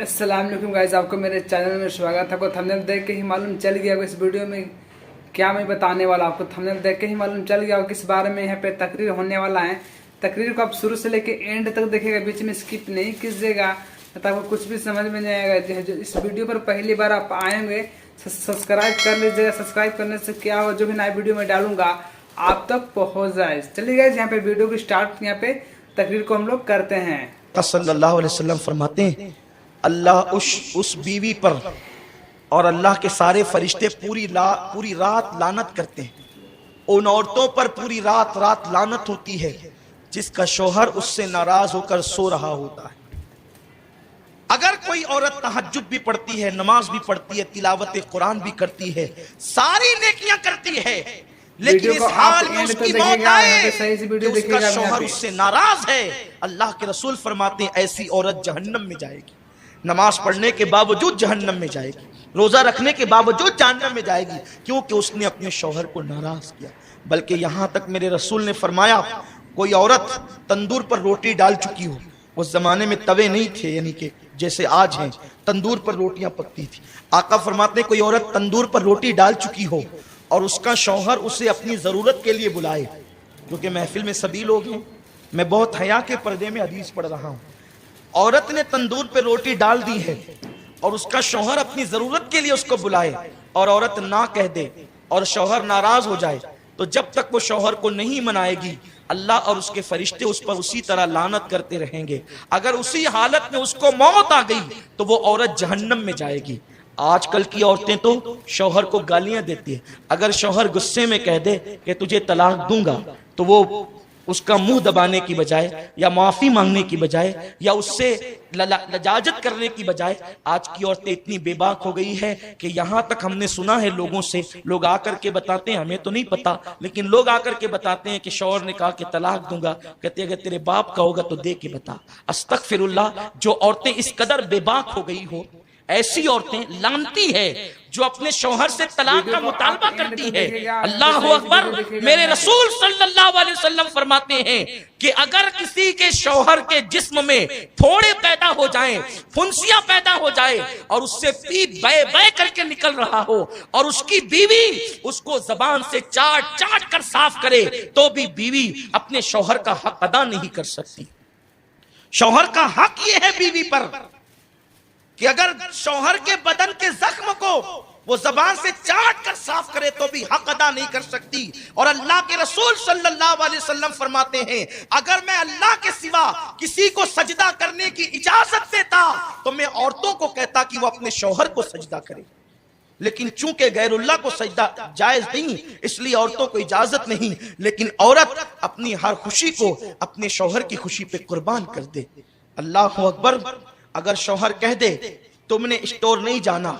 अस्सलाम वालेकुम गाइस, आपको मेरे चैनल में स्वागत है। आपको थंबनेल देख के ही मालूम चल गया होगा इस वीडियो में क्या मैं बताने वाला। आपको थंबनेल देख के ही मालूम चल गया होगा किस बारे में यहाँ पे तकरीर होने वाला है। तकरीर को आप शुरू से लेके एंड तक देखेगा, बीच में स्किप नहीं कीजिएगा, तो आपको कुछ भी समझ में नहीं आएगा। जो इस वीडियो पर पहली बार आप आएंगे सब्सक्राइब कर लीजिएगा। सब्सक्राइब करने से क्या हो, जो भी नया वीडियो में डालूंगा आप तक पहुँच जाए। चलिए गाइस, यहाँ पे वीडियो की स्टार्ट, यहाँ पे तकरीर को हम लोग करते हैं। सल्लल्लाहु अलैहि वसल्लम फरमाते हैं, अल्लाह उस बीवी पर और अल्लाह के सारे फरिश्ते पूरी रात लानत करते हैं। उन औरतों पर पूरी रात लानत होती है जिसका शौहर उससे नाराज होकर सो रहा होता है। अगर कोई औरत तहज्जुद भी पढ़ती है, नमाज भी पढ़ती है, तिलावत कुरान भी करती है, सारी नेकियां करती है, लेकिन इस हाल में उसकी मौत आए कि उसका शौहर उससे नाराज है, अल्लाह के रसूल फरमाते हैं ऐसी औरत जहन्नम में जाएगी। नमाज पढ़ने के बावजूद जहन्नम में जाएगी, रोजा रखने के बावजूद जहन्नम में जाएगी, क्योंकि उसने अपने शौहर को नाराज किया। बल्कि यहाँ तक मेरे रसूल ने फरमाया, कोई औरत तंदूर पर रोटी डाल चुकी हो, उस जमाने में तवे नहीं थे यानी कि जैसे आज हैं, तंदूर पर रोटियां पकती थी। आका फरमाते कोई औरत तंदूर पर रोटी डाल चुकी हो और उसका शौहर उसे अपनी जरूरत के लिए बुलाए, क्योंकि महफिल में सभी लोग हैं, मैं बहुत हया के पर्दे में हदीस पढ़ रहा हूँ। औरत ने तंदूर पे रोटी डाल दी है और उसका शौहर अपनी जरूरत के लिए उसको बुलाए और औरत ना कह दे और शौहर नाराज हो जाए, तो जब तक वो शौहर को नहीं मनाएगी अल्लाह और उसके फरिश्ते उस पर उसी तरह लानत करते रहेंगे। अगर उसी हालत में उसको मौत आ गई तो वो औरत जहन्नम में जाएगी। आजकल की औरतें तो शौहर को गालियां देती है। अगर शौहर गुस्से में कह दे कि तुझे तलाक दूंगा, तो वो उसका मुंह दबाने की बजाय या माफी मांगने की बजाय या उससे लजाजत करने की बजाय, आज की औरतें इतनी बेबाक हो गई है कि यहाँ तक हमने सुना है लोगों से, लोग आकर के बताते हैं, हमें तो नहीं पता, लेकिन लोग आकर के बताते हैं कि शौहर ने कहा कि तलाक दूंगा, कहते अगर तेरे बाप का होगा तो दे के बता। अस्तगफिरुल्लाह। जो औरतें इस कदर बेबाक हो गई हो, ऐसी औरतें लानती है जो अपने शौहर से तलाक का मुतालबा करती है। अल्लाह अकबर। मेरे रसूल सल्लल्लाहु अलैहि वसल्लम फरमाते हैं कि अगर किसी के शौहर के जिस्म में फोड़े पैदा हो जाएं, फुंसियां पैदा हो जाए और उससे पी बह करके निकल रहा हो और उसकी बीवी उसको जबान से चाट कर साफ करे, तो भी बीवी अपने शौहर का हक अदा नहीं कर सकती। शौहर का हक ये है बीवी पर कि अगर शौहर के बदन के जख्म को वो जबान से चाट कर साफ करे तो भी हक अदा नहीं कर सकती। और अल्लाह के रसूल सल्लल्लाहु अलैहि वसल्लम फरमाते हैं, अगर मैं अल्लाह के सिवा किसी को सजदा करने की इजाजत देता तो मैं औरतों को कहता कि वो अपने शौहर को सजदा करे, लेकिन चूंकि गैरुल्लाह को सजदा जायज नहीं, इसलिए औरतों को इजाजत नहीं। लेकिन औरत अपनी हर खुशी को अपने शौहर की खुशी पे कुर्बान कर दे। अल्लाह अकबर। अगर शौहर कह दे तुमने स्टोर नहीं जाना,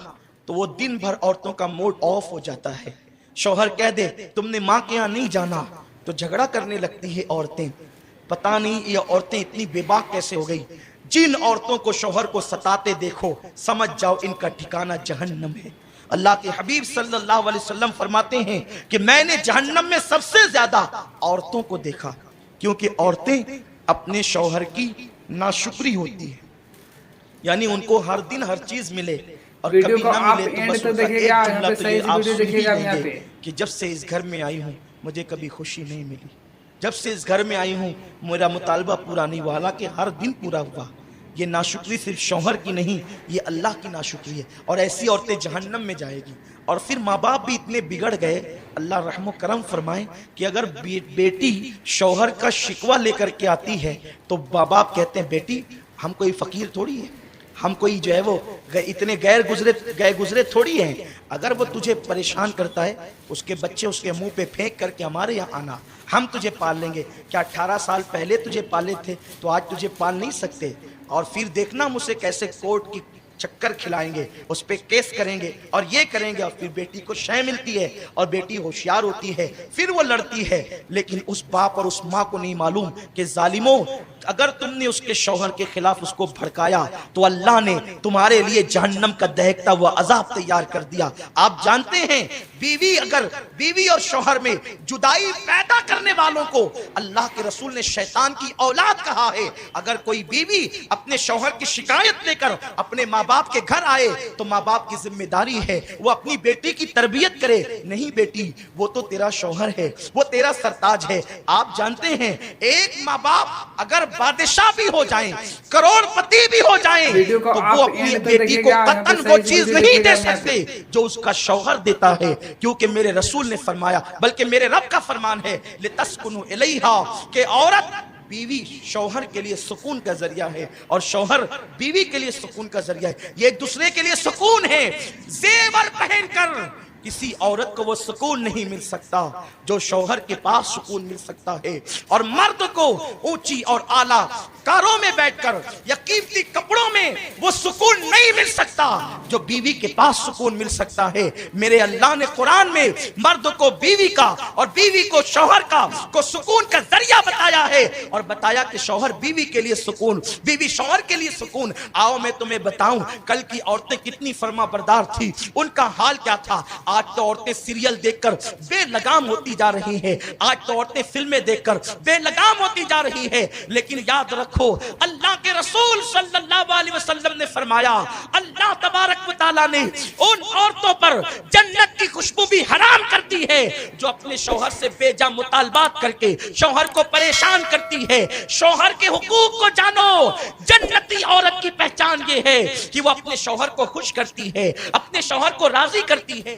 तो वो दिन भर औरतों का मूड ऑफ हो जाता है। शौहर कह दे तुमने माँ के यहाँ नहीं जाना, तो झगड़ा करने लगती है औरतें। पता नहीं ये औरतें इतनी बेबाक कैसे हो गई। जिन औरतों को शौहर को सताते देखो, समझ जाओ इनका ठिकाना जहन्नम है। अल्लाह के हबीब सल्लल्लाहु अलैहि वसल्लम फरमाते हैं कि मैंने जहन्नम में सबसे ज्यादा औरतों को देखा, क्योंकि औरतें अपने शौहर की नाशुक्री होती है, यानी उनको हर दिन हर चीज मिले और कभी ना मिले तो बस उसका एक जुमला तो ये आप सुन ही लेंगे कि जब से इस घर में आई हूँ मुझे कभी खुशी नहीं मिली, जब से इस घर में आई हूँ मेरा मुतालबा पूरा नहीं हुआ, हालांकि हर दिन पूरा हुआ। ये नाशुक्री सिर्फ शौहर की नहीं, ये अल्लाह की नाशुक्री है और ऐसी औरतें जहन्नम में जाएगी। और फिर माँ बाप भी इतने बिगड़ गए, अल्लाह रहम करम फरमाए कि अगर बेटी शौहर का शिकवा लेकर के आती है तो माँ बाप कहते हैं बेटी हम कोई फकीर थोड़ी है, हम कोई जो है वो इतने गए गुजरे थोड़ी हैं। अगर वो तुझे परेशान करता है, उसके बच्चे उसके मुंह पे फेंक करके हमारे यहाँ आना, हम तुझे पाल लेंगे। क्या 18 साल पहले तुझे पाले थे तो आज तुझे पाल नहीं सकते? और फिर देखना मुझसे कैसे कोर्ट की चक्कर खिलाएंगे, उस पे केस करेंगे और ये करेंगे। और फिर बेटी को शय मिलती है और बेटी होशियार होती है, फिर वो लड़ती है। लेकिन उस बाप और उस माँ को नहीं मालूम कि जालिमों अगर तुमने उसके शौहर के खिलाफ उसको भड़काया तो अल्लाह ने तुम्हारे लिए जहन्नम का दहकता हुआ अजाब तैयार कर दिया। आप जानते हैं बीवी और शौहर में जुदाई पैदा करने वालों को अल्लाह के रसूल ने शैतान की औलाद कहा है। अगर कोई बीवी अपने शौहर की शिकायत लेकर अपने माँ बाप के घर आए तो माँ बाप की जिम्मेदारी है वो अपनी बेटी की तरबियत करे। नहीं बेटी, वो तो तेरा शौहर है, वो तेरा सरताज है। आप जानते हैं एक माँ बाप अगर बादशाह भी हो जाएं, करोड़पति भी हो जाएं, वीडियो को तो आप वो अपनी एंड तक बेटी को देखिएगा, यहाँ पे कतन वो सही चीज वीडियो नहीं दे देखिएगा यहाँ सकते जो उसका शौहर देता है, क्योंकि मेरे रसूल ने फरमाया, बल्कि मेरे रब का फरमान है, लितस्कुनु इलैहा, कि औरत बीवी शौहर के लिए सुकून का जरिया है और शौहर बीवी के लिए सुकून का जरिया है। ये एक दूसरे के लिए सुकून है। जेवर पहनकर किसी औरत को वो सुकून नहीं मिल सकता जो शौहर के पास सुकून मिल सकता है, और मर्द को ऊंची और आला कारों में बैठकर या कीमती कपड़ों में वो सुकून नहीं मिल सकता जो बीवी के पास सुकून मिल सकता है। मेरे अल्लाह ने कुरान में मर्द को बीवी का और बीवी को शौहर को सुकून का जरिया बताया है, और बताया कि शौहर बीवी के लिए सुकून, बीवी शौहर के लिए सुकून। आओ मैं तुम्हें बताऊं कल की औरतें कितनी फर्मा बरदार थी, उनका हाल क्या था। आज तो औरतें सीरियल देखकर बेलगाम होती जा रही हैं, आज तो औरतें फिल्में देखकर बेलगाम होती जा रही है। लेकिन याद रखो, अल्लाह के रसूल सल्लल्लाहु अलैहि वसल्लम ने फरमाया, अल्लाह तबारक व तआला ने उन औरतों पर जन्नत की खुशबू भी हराम कर दी है जो अपने शौहर से बेजा मुतालबात करके शौहर को परेशान करती है। शौहर के हुकूक को जानो। जन्नती औरत की पहचान ये है कि वो अपने शौहर को खुश करती है, अपने शौहर को राजी करती है।